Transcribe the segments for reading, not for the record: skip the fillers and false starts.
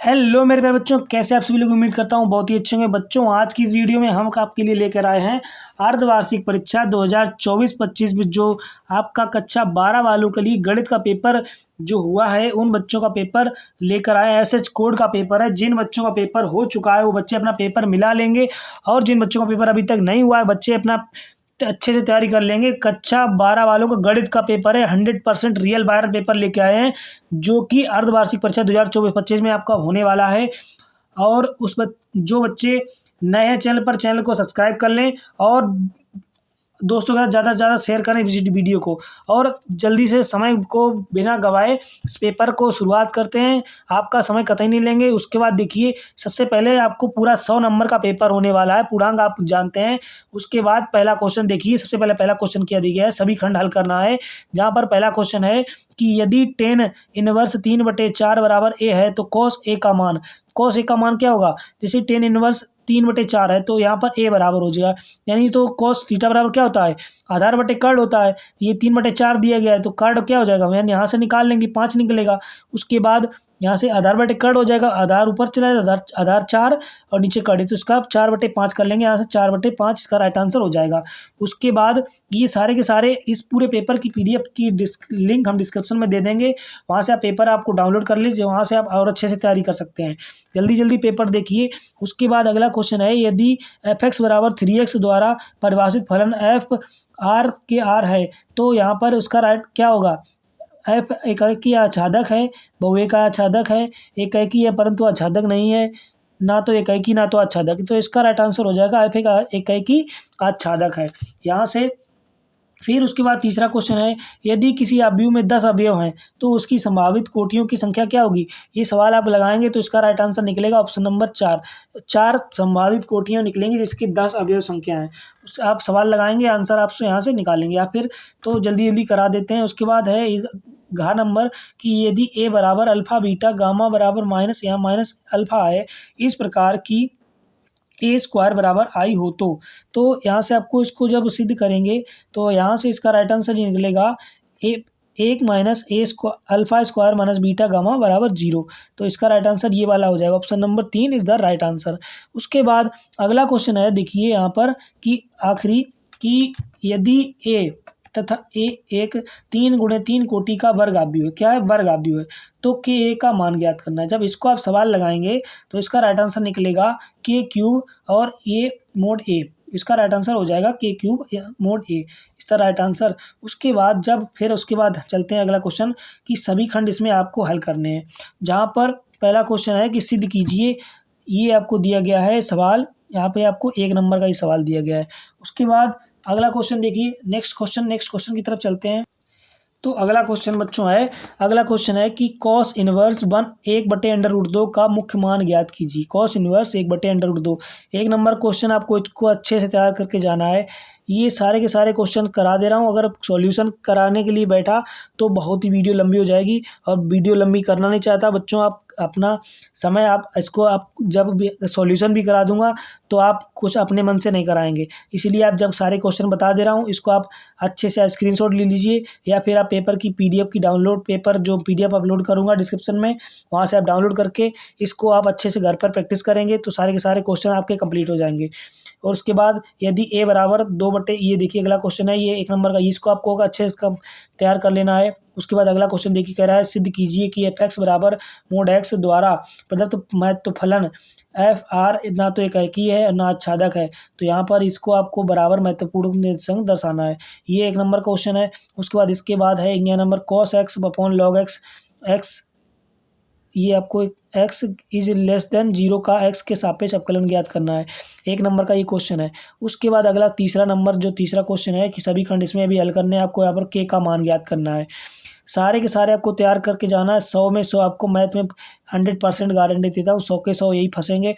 Hello मेरे प्यारे बच्चों, कैसे आप सभी लोग। उम्मीद करता हूँ बहुत ही अच्छे होंगे। बच्चों, आज की इस वीडियो में हम आपके लिए लेकर आए हैं अर्धवार्षिक परीक्षा 2024-25 में जो आपका कक्षा 12 वालों के लिए गणित का पेपर जो हुआ है, उन बच्चों का पेपर लेकर आए। एसएच कोड का पेपर है। जिन बच्चों का पेपर हो चुका है वो बच्चे अपना पेपर मिला लेंगे, और जिन बच्चों का पेपर अभी तक नहीं हुआ है बच्चे अपना अच्छे से तैयारी कर लेंगे। कक्षा 12 वालों का गणित का पेपर है। 100% रियल वायरल पेपर लेके आए हैं, जो कि अर्धवार्षिक परीक्षा 2024-25 में आपका होने वाला है। और जो बच्चे नए हैं चैनल पर, चैनल को सब्सक्राइब कर लें और दोस्तों के साथ ज़्यादा से ज़्यादा शेयर करें वीडियो को। और जल्दी से समय को बिना गवाए इस पेपर को शुरुआत करते हैं। आपका समय कतई नहीं लेंगे। उसके बाद देखिए, सबसे पहले आपको पूरा 100 नंबर का पेपर होने वाला है। पूर्णांक आप जानते हैं। उसके बाद पहला क्वेश्चन देखिए। सबसे पहले पहला क्वेश्चन क्या दिया गया है, सभी खंड हल करना है। जहाँ पर पहला क्वेश्चन है कि यदि tan इनवर्स 3/4 बराबर a है तो cos a का मान, क्या होगा। जैसे tan इनवर्स 3/4 है तो यहाँ पर a बराबर हो जाएगा। यानी तो cos थीटा बराबर क्या होता है, आधार बटे कर्ण होता है। ये 3/4 दिया गया है तो कर्ण क्या हो जाएगा, यानी यहाँ से निकाल लेंगे 5 निकलेगा। उसके बाद यहाँ से आधार बटे कर्ण हो जाएगा, आधार ऊपर चला जाएगा, आधार 4 और नीचे कर्ण, तो इसका 4/5 कर लेंगे। यहाँ से 4/5 इसका राइट आंसर हो जाएगा। उसके बाद ये सारे के सारे इस पूरे पेपर की PDF की लिंक हम डिस्क्रिप्शन में दे देंगे। वहाँ से आप पेपर आपको डाउनलोड कर लीजिए, वहाँ से आप और अच्छे से तैयारी कर सकते हैं। जल्दी जल्दी पेपर देखिए। उसके बाद अगला क्वेश्चन है, यदि fx बराबर 3x द्वारा परिभाषित फलन f r के r है तो यहाँ पर उसका राइट क्या होगा। f एकाकी आच्छादक है, बहुएक आच्छादक है, एकाकी है परंतु आच्छादक नहीं है, ना तो एकाकी ना तो आच्छादक, तो इसका राइट आंसर हो जाएगा f एकाकी आच्छादक है। यहाँ से फिर उसके बाद तीसरा क्वेश्चन है, यदि किसी अवयव में 10 अवयव हैं तो उसकी संभावित कोटियों की संख्या क्या होगी। ये सवाल आप लगाएंगे तो इसका राइट आंसर निकलेगा ऑप्शन नंबर 4। 4 संभावित कोटियां निकलेंगी जिसकी 10 अवयव संख्या है। आप सवाल लगाएंगे, आंसर आपसे यहाँ से निकालेंगे या फिर तो जल्दी जल्दी करा देते हैं। उसके बाद है घ नंबर कि यदि a बराबर अल्फा बीटा गामा बराबर माइनस यहाँ माइनस अल्फा है, इस प्रकार की a² बराबर i हो तो यहाँ से आपको इसको जब सिद्ध करेंगे तो यहाँ से इसका राइट आंसर निकलेगा 1 minus alpha square minus beta gamma बराबर 0। तो इसका राइट आंसर ये वाला हो जाएगा, option number 3 is the right answer. उसके बाद अगला क्वेश्चन है, देखिए यहाँ पर कि आखिरी कि यदि a तथा a एक 3 × 3 कोटि का वर्ग अवयव है, क्या है, वर्ग अवयव है, तो ka का मान ज्ञात करना है। जब इसको आप सवाल लगाएंगे तो इसका राइट आंसर निकलेगा k³ और a mod a, इसका राइट आंसर हो जाएगा k³ mod a, इसका राइट आंसर। उसके बाद चलते हैं अगला क्वेश्चन कि सभी खंड इसमें आपको हल करने हैं। जहाँ पर पहला क्वेश्चन है कि सिद्ध कीजिए, ये आपको दिया गया है सवाल। यहाँ पे आपको 1 नंबर का ही सवाल दिया गया है। उसके बाद अगला क्वेश्चन देखिए, नेक्स्ट क्वेश्चन की तरफ चलते हैं। तो अगला क्वेश्चन बच्चों है, अगला क्वेश्चन है कि cos इनवर्स 1/√2 का मुख्य मान ज्ञात कीजिए। cos इनवर्स 1/√2, 1 नंबर क्वेश्चन आपको इसको अच्छे से तैयार करके जाना है। ये सारे के सारे क्वेश्चन करा दे रहा हूँ। अगर सॉल्यूशन कराने के लिए बैठा तो बहुत ही वीडियो लंबी हो जाएगी, और वीडियो लंबी करना नहीं चाहता बच्चों। आप अपना समय आप जब भी सॉल्यूशन भी करा दूंगा तो आप कुछ अपने मन से नहीं कराएंगे, इसीलिए आप जब सारे क्वेश्चन बता दे रहा हूँ इसको आप अच्छे से स्क्रीनशॉट ले लीजिए, या फिर आप पेपर की PDF की डाउनलोड, पेपर जो PDF अपलोड करूँगा डिस्क्रिप्शन में, वहाँ से आप डाउनलोड करके इसको आप अच्छे से घर पर प्रैक्टिस करेंगे तो सारे के सारे क्वेश्चन आपके कंप्लीट हो जाएंगे। और उसके बाद यदि a बराबर 2 ये देखिए अगला क्वेश्चन है, ये 1 नंबर का, इसको आपको अच्छे से तैयार कर लेना है। उसके बाद अगला क्वेश्चन देखिए, कह रहा है सिद्ध कीजिए कि fx बराबर mod x द्वारा प्रदत्त महत्व फलन fr ना तो एकाकी है ना आच्छादक है, तो यहाँ पर इसको आपको बराबर महत्वपूर्ण निर्देशांक दर्शाना है। ये 1 नंबर क्वेश्चन है। उसके बाद इसके बाद है 11 number cos x upon log x, ये आपको x इज लेस देन 0 का x के सापेक्ष अवकलन ज्ञात करना है। 1 नंबर का ये क्वेश्चन है। उसके बाद अगला तीसरा क्वेश्चन है कि सभी खंड इसमें भी हल करने हैं। आपको यहाँ पर k का मान ज्ञात करना है। सारे के सारे आपको तैयार करके जाना है। 100 में 100 आपको मैथ में 100% गारंटी देता हूँ, 100 के 100 यही फंसेंगे।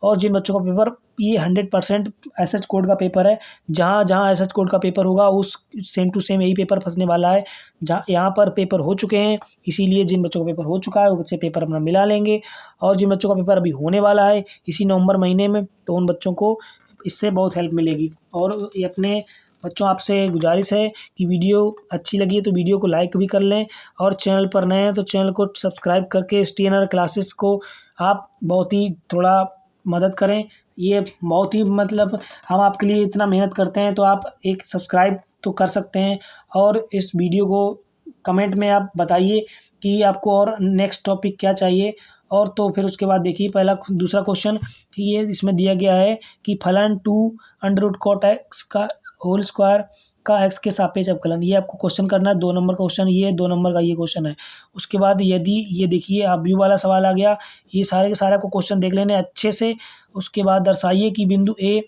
और जिन बच्चों का पेपर ये 100% एसएच कोड का पेपर है, जहाँ एसएच कोड का पेपर होगा उस सेम टू सेम यही पेपर फंसने वाला है। जहाँ यहाँ पर पेपर हो चुके हैं, इसीलिए जिन बच्चों का पेपर हो चुका है वो बच्चे पेपर अपना मिला लेंगे, और जिन बच्चों का पेपर अभी होने वाला है इसी नवंबर महीने में, तो उन बच्चों को इससे बहुत हेल्प मिलेगी और ये अपने बच्चों आपसे गुजारिश है कि वीडियो अच्छी लगी है तो वीडियो को लाइक भी कर लें, और चैनल पर नए हैं तो चैनल को सब्सक्राइब करके STNR क्लासेस को आप बहुत ही थोड़ा मदद करें। ये बहुत ही मतलब हम आपके लिए इतना मेहनत करते हैं, तो आप एक सब्सक्राइब तो कर सकते हैं, और इस वीडियो को कमेंट में आप बताइए कि आपको और नेक्स्ट टॉपिक क्या चाहिए। और तो फिर उसके बाद देखिए दूसरा क्वेश्चन ये इसमें दिया गया है कि फलन 2√cot x का होल स्क्वायर का x के सापेक्ष अवकलन, ये आपको क्वेश्चन करना है। 2 नंबर का क्वेश्चन, ये 2 नंबर का ये क्वेश्चन है। उसके बाद यदि ये देखिए अब व्यू वाला सवाल आ गया, ये सारे के सारे को क्वेश्चन देख लेने अच्छे से। उसके बाद दर्शाइए कि बिंदु A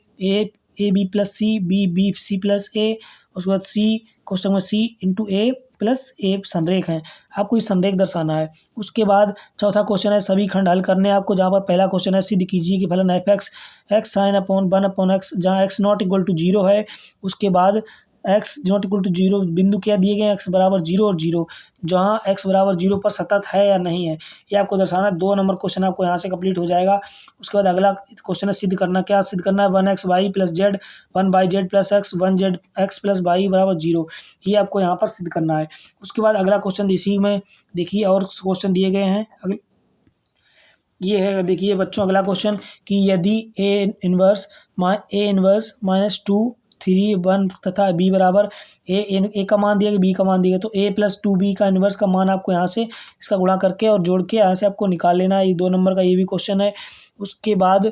B plus C B C plus A, उसके बाद सी क्वेश्चन में सी इंटू ए प्लस ए संरेख है, आपको इस संरेख दर्शाना है। उसके बाद चौथा क्वेश्चन है सभी खंड हल करने हैं आपको, जहाँ पर पहला क्वेश्चन है सिद्ध कीजिए कि फलन f(x) x sin upon 1/x जहाँ x नॉट इक्वल टू 0 है। उसके बाद x नॉट इक्वल टू 0 बिंदु क्या दिए गए हैं, x बराबर 0 और 0, जहाँ x बराबर 0 पर सतत है या नहीं है, ये आपको दर्शाना है। 2 नंबर क्वेश्चन आपको यहाँ से कंप्लीट हो जाएगा। उसके बाद अगला क्वेश्चन है सिद्ध करना, क्या सिद्ध करना है 1xy plus Z 1/z plus x 1z(x) plus y बराबर 0, ये आपको यहाँ पर सिद्ध करना है। उसके बाद अगला क्वेश्चन इसी में देखिए और क्वेश्चन दिए गए हैं। ये है देखिए बच्चों अगला क्वेश्चन कि यदि ए इनवर्स -2 3 1 तथा b बराबर ए का मान दिया गया बी का मान दिया गया, तो a + 2b का इनवर्स का मान आपको यहाँ से इसका गुणा करके और जोड़ के यहाँ से आपको निकाल लेना है। ये 2 नंबर का ये भी क्वेश्चन है। उसके बाद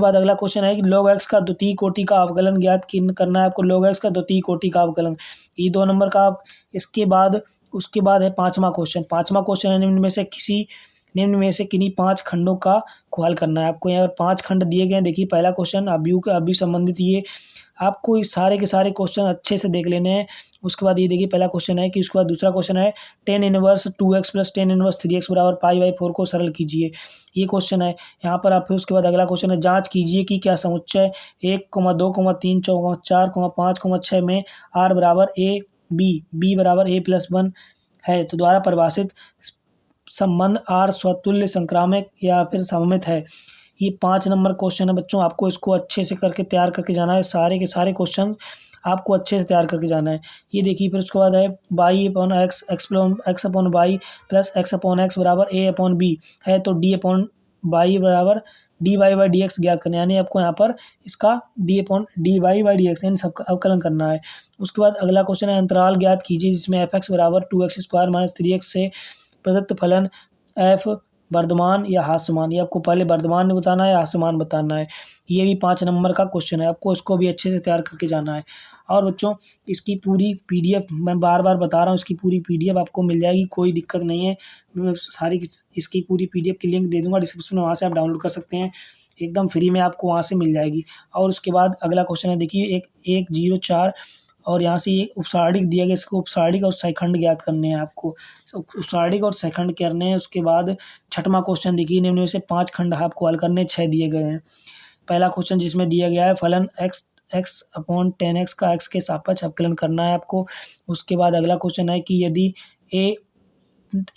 अगला क्वेश्चन है कि log x का द्वितीय कोटि का अवकलन ज्ञात करना है आपको, log x का द्वितीय कोटि का अवकलन, ये 2 नंबर का। उसके बाद है पाँचवा क्वेश्चन है निम्न में से किन्हीं 5 खंडों का को हल करना है आपको। यहाँ पर 5 खंड दिए गए हैं। देखिए पहला क्वेश्चन अभी संबंधित, ये आपको इस सारे के सारे क्वेश्चन अच्छे से देख लेने हैं। उसके बाद ये देखिए पहला क्वेश्चन है कि उसके बाद दूसरा क्वेश्चन है tan inverse 2x plus tan inverse 3x बराबर π/4 को सरल कीजिए, ये क्वेश्चन है यहाँ पर आप। फिर उसके बाद अगला क्वेश्चन है जांच कीजिए कि क्या समुच्चय 1, 2, 3, 4, 5, 6 में r बराबर b बराबर a+1 है, तो द्वारा परिभाषित संबंध R स्वतुल्य संक्रामक या फिर सममित है। ये 5 नंबर क्वेश्चन है बच्चों, आपको इसको अच्छे से करके तैयार करके जाना है। सारे के सारे क्वेश्चन आपको अच्छे से तैयार करके जाना है। ये देखिए फिर उसके बाद है y/x x/y प्लस x/x बराबर a/b है, तो d/y बराबर dy/dx ज्ञात करना है, यानी आपको यहाँ पर इसका dy/dx यानी सबका अवकलन करना है। उसके बाद अगला क्वेश्चन है अंतराल ज्ञात कीजिए जिसमें f(x) बराबर 2x² - 3x से प्रदत्त फलन f वर्धमान या ह्रासमान, ये आपको पहले वर्धमान बताना है या ह्रासमान बताना है। ये भी 5 नंबर का क्वेश्चन है, आपको इसको भी अच्छे से तैयार करके जाना है। और बच्चों इसकी पूरी PDF मैं बार बार बता रहा हूँ, इसकी पूरी PDF आपको मिल जाएगी, कोई दिक्कत नहीं है। मैं इसकी पूरी PDF की लिंक दे दूँगा डिस्क्रिप्शन में, वहाँ से आप डाउनलोड कर सकते हैं, एकदम फ्री में आपको वहाँ से मिल जाएगी। और उसके बाद अगला क्वेश्चन है देखिए 1.0.4 और यहाँ से ये उपसारणिक दिया गया, इसको उपसारणिक और सहखंड ज्ञात करने हैं आपको, उपसारणिक और सहखंड करने हैं। उसके बाद छठवां क्वेश्चन देखिए निम्न में से 5 खंड आपको हल करने 6 दिए गए हैं। पहला क्वेश्चन जिसमें दिया गया है फलन x/tan x का x के सापेक्ष अवकलन करना है आपको। उसके बाद अगला क्वेश्चन है कि यदि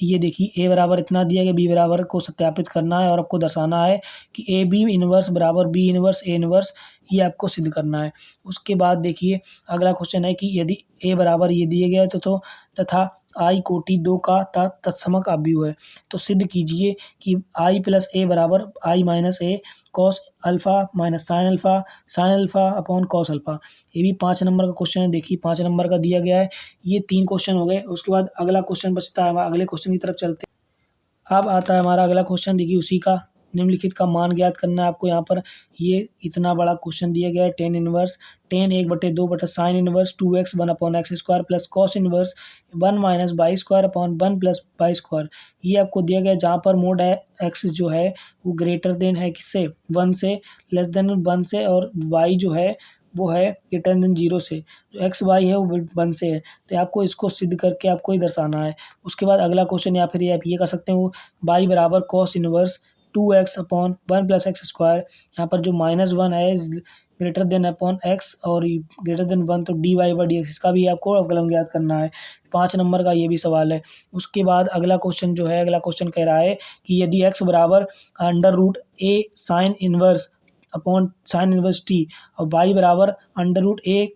ये देखिए a बराबर इतना दिया गया, b बराबर को सत्यापित करना है और आपको दर्शाना है कि ए बी इनवर्स बराबर b इनवर्स a इनवर्स, ये आपको सिद्ध करना है। उसके बाद देखिए अगला क्वेश्चन है कि यदि a बराबर ये दिए गए तो तथा i कोटि 2 का तत्समक अवयव है, तो सिद्ध कीजिए कि i + a बराबर i - a cos alpha minus sine alpha upon cos alpha. ये भी 5 नंबर का क्वेश्चन है, देखिए 5 नंबर का दिया गया है। ये 3 क्वेश्चन हो गए। उसके बाद अगला क्वेश्चन बचता है, अगले क्वेश्चन की तरफ चलते हैं। अब आता है हमारा अगला क्वेश्चन, देखिए उसी का निम्नलिखित का मान ज्ञात करना है आपको। यहाँ पर ये इतना बड़ा क्वेश्चन दिया गया है tan inverse tan 1/2 sine inverse 2x 1/x² plus cos inverse 1 - y² 1 + y², ये आपको दिया गया है। जहाँ पर मोड है x जो है वो ग्रेटर देन है किससे 1 से, लेस देन 1 से, और y जो है वो है ग्रेटर देन 0 से, जो एक्स वाई है वो 1 से है, तो आपको इसको सिद्ध करके आपको ही दर्शाना है। उसके बाद अगला क्वेश्चन या फिर आप ये कर सकते हो y बराबर cos inverse 2x upon 1 + x², यहाँ पर जो -1 है ग्रेटर देन अपॉन x और ग्रेटर देन 1, तो dy/dx इसका भी आपको अवकलन ज्ञात करना है। 5 नंबर का ये भी सवाल है। उसके बाद अगला क्वेश्चन जो है, अगला क्वेश्चन कह रहा है कि यदि x बराबर √a sine inverse upon sine inverse t और y बराबर √a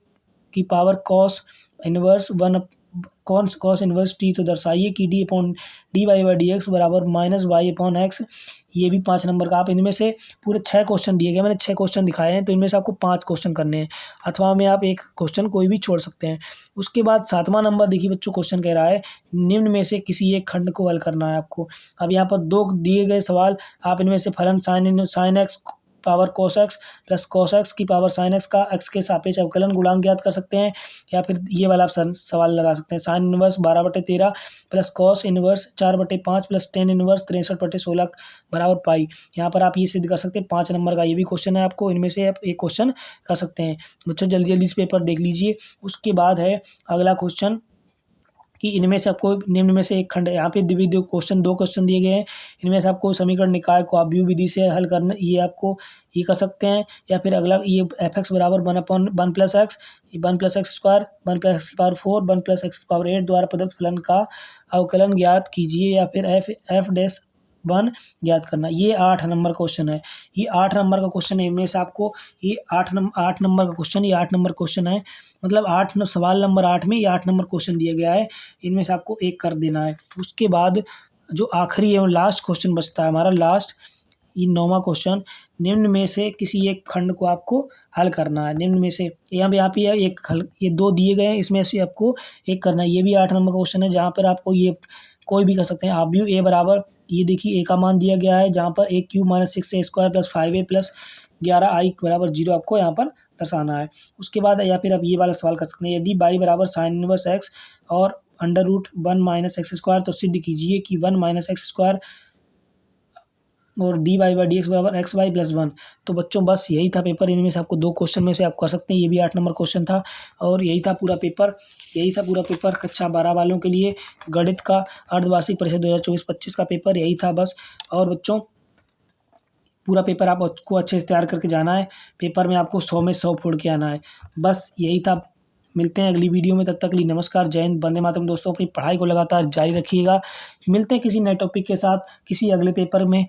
की power cos inverse one cos inverse T, तो दर्शाइए कि D upon D Y by D X बराबर माइनस वाई अपॉन एक्स। ये भी 5 नंबर का। आप इनमें से पूरे 6 क्वेश्चन दिए गए, मैंने 6 क्वेश्चन दिखाए हैं, तो इनमें से आपको 5 क्वेश्चन करने हैं, अथवा में आप एक क्वेश्चन कोई भी छोड़ सकते हैं। उसके बाद 7वां नंबर देखिए बच्चों, क्वेश्चन कह रहा है निम्न में से किसी एक खंड को हल करना है आपको। अब यहाँ पर 2 दिए गए सवाल, आप इनमें से फलन sine x power cos x plus cos x की पावर साइन एक्स का एक्स के सापेक्ष अवकलन गुणांक ज्ञात कर सकते हैं, या फिर ये वाला आप सवाल लगा सकते हैं sine inverse 12/13 plus cos inverse 4/5 plus tan inverse 63/16 बराबर पाई। यहाँ पर आप ये सिद्ध कर सकते हैं। 5 नंबर का ये भी क्वेश्चन है, आपको इनमें से आप एक क्वेश्चन कर सकते हैं। बच्चों जल्दी जल्दी इस पेपर देख लीजिए। उसके बाद है अगला क्वेश्चन कि इनमें से आपको निम्न में से एक खंड, यहाँ पे दो क्वेश्चन दिए गए हैं, इनमें से आपको समीकरण निकाय को आप विधि से हल करना, ये आपको ये कर सकते हैं। या फिर अगला ये एफ एक्स बराबर 1/1 plus x, 1 plus x square 1 plus x की पावर 4 1 प्लस एक्स की पावर 8 द्वारा प्रदत्त फलन का अवकलन ज्ञात कीजिए, या फिर एफ डैश 1 ज्ञात करना। ये 8 नंबर क्वेश्चन है। ये 8 नंबर का क्वेश्चन है। इनमें से आपको ये 8 नंबर का क्वेश्चन, ये 8 नंबर क्वेश्चन है, मतलब सवाल नंबर 8 में ये 8 नंबर क्वेश्चन दिया गया है। इनमें से आपको एक कर देना है। उसके बाद जो आखिरी है लास्ट क्वेश्चन बचता है हमारा, लास्ट ये 9वां क्वेश्चन, निम्न में से किसी एक खंड को आपको हल करना है। निम्न में से यहाँ पे एक हल, ये 2 दिए गए हैं, इसमें से आपको एक करना है। ये भी 8 नंबर का क्वेश्चन है, जहाँ पर आपको ये कोई भी कर सकते हैं आप भी। ए बराबर ये देखिए ए का मान दिया गया है, जहाँ पर a³ - 6a² + 5a + 11i बराबर 0 आपको यहाँ पर दर्शाना है। उसके बाद या फिर आप ये वाला सवाल कर सकते हैं, यदि y बराबर साइन इनवर्स एक्स और √1 - x² तो सिद्ध कीजिए कि 1 - x² और dy बाई dx बराबर xy + 1। तो बच्चों बस यही था पेपर। इनमें से आपको 2 क्वेश्चन में से आप कर सकते हैं। ये भी 8 नंबर क्वेश्चन था, और यही था पूरा पेपर कक्षा 12 वालों के लिए गणित का अर्धवार्षिक परीक्षा 2024-25 का पेपर यही था बस। और बच्चों पूरा पेपर आपको अच्छे से तैयार करके जाना है। पेपर में आपको 100 में 100 फोड़ के आना है। बस यही था। मिलते हैं अगली वीडियो में, तब तक के लिए नमस्कार, जय हिंद, वंदे मातरम। दोस्तों अपनी पढ़ाई को लगातार जारी रखिएगा। मिलते हैं किसी नए टॉपिक के साथ किसी अगले पेपर में।